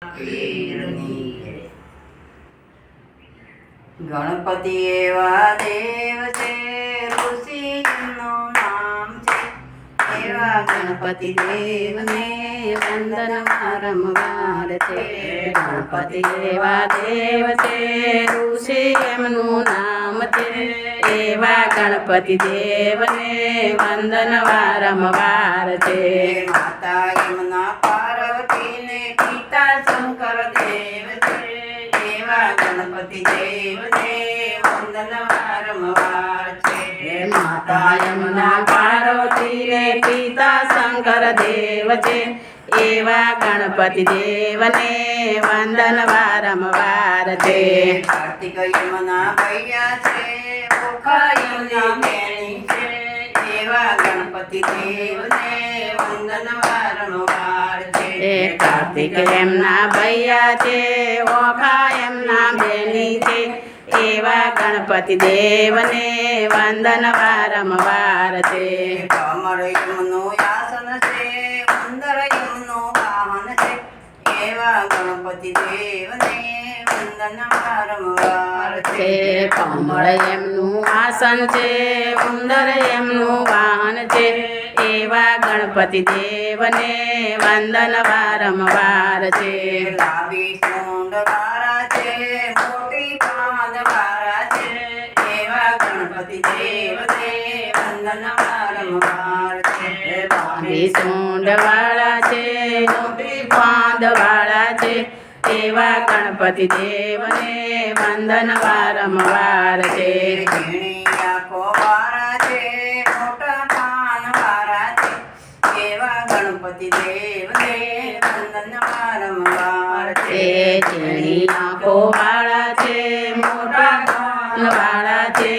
ગણપતિ એવા દેવ છે, ઋષિનું નામ છે. એવા ગણપતિ દેવને વંદન વારંવાર છે. ગણપતિ એવા દેવ છે, ઋષિ એમનું નામ છે. એવા ગણપતિ દેવને વંદન વારંવાર છે. માતા યમુના પાર્વતીને પિતા શંકર દેવ છે. એવા ગણપતિ દેવને વંદન વારંવાર છે. માતા યમુના પાર્વતીને પિતા શંકર દેવ છે. એવા ગણપતિ દેવને વંદન વારંવાર છે. કાર્તિક યમુના ભૈયા છે, ઓખા યમુના બેની છે. એવા ગણપતિ દેવને વંદન વારંવાર છે. કાર્તિક એમના ભૈયા છે, ઓખા એમના બેની છે. એવા ગણપતિ દેવને વંદન વારંવાર છે. કમળ યમનું આસન છે, ઉંદર યમનું વાહન છે. એવા ગણપતિ દેવને વંદન વારંવાર છે. કમળ એમનું આસન છે, ઉંદર એમનું વાહન છે. એવા ગણપતિ દેવને વંદન વારંવાર છે. લાંબી સૂંઢ વાળા છે, મોટી પાંદ વાળા છે. એવા ગણપતિ દેવને વંદન વારંવાર છે. લાંબી સૂંઢ વાળા છે, મોટી પાંદ વાળા છે. એવા ગણપતિ દેવને વંદન વારંવાર છે. ઝીણી આંખો વાળા છે, મોટા કાન વાળા છે. એવા ગણપતિ દેવને વંદન વારંવાર છે. ઝીણી આંખો વાળા છે, મોટા કાન વાળા છે.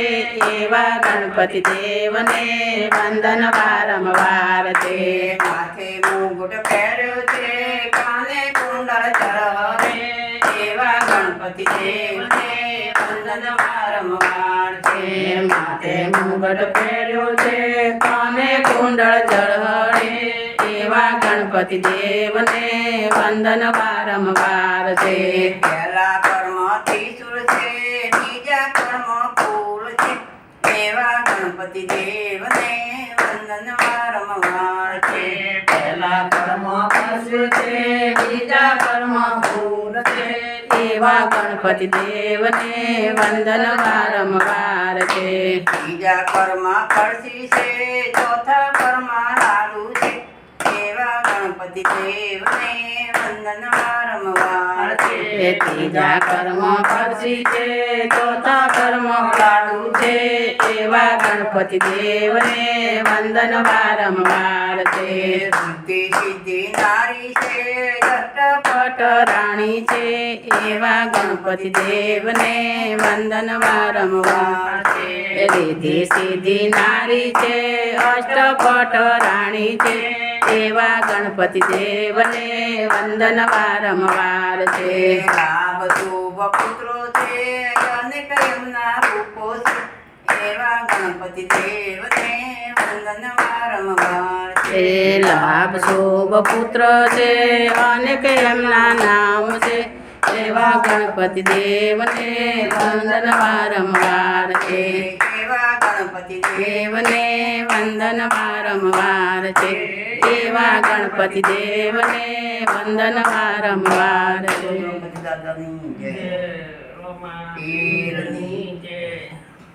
એવા ગણપતિ દેવને વંદન વારંવાર છે. માથે મુગટ પહેર્યો છે, કાને કુંડળ ચરહરે. એવા ગણપતિ દેવને વંદન વારંવાર છે. માથે મુગટ પહેર્યો છે, કાને કુંડળ ચરહરે. એવા ગણપતિ દેવને વંદન વારંવાર છે. પહેલા કર્મ ત્રિશુળ છે, બીજા કર્મ ફૂલ છે. એવા ગણપતિ દેવને વંદન વારંવાર છે. પહેલા કર્મ ત્રિશુળ છે, બીજા કર્મ ફૂલ છે. એવા ગણપતિ દેવને વંદન વારંવાર છે. બીજા કર્મ કળશી છે, ચોથા કર્મ લાડુ છે. એવા ગણપતિ દેવને વંદન વારંવાર છે. ત્રીજા કર્મ કળશી છે, ચોથા કર્મ લાડુ છે. એવા ગણપતિ દેવને વંદન વારંવાર છે. સિદ્ધિ સિદ્ધિ નારી છે, પટ રાણી છે. એવા ગણપતિ દેવને વંદન વારંવાર છે. રીધિ સીધી નારી છે, અષ્ટપટ રાણી છે. એવા ગણપતિ દેવને વંદન વારંવાર છે. લાભ શુભ પુત્રો છે, અનેક એમના રૂપો છે. એવા ગણપતિ દેવને વંદન વારંવાર છે. લાભ શુભ પુત્ર છે, અનેક એમના નામ છે. એવા ગણપતિ દેવને વંદન વારંવાર છે. એવા ગણપતિ દેવને વંદન વારંવાર છે. એવા ગણપતિ દેવને વંદન વારંવાર છે. દાદાની જય. પીરની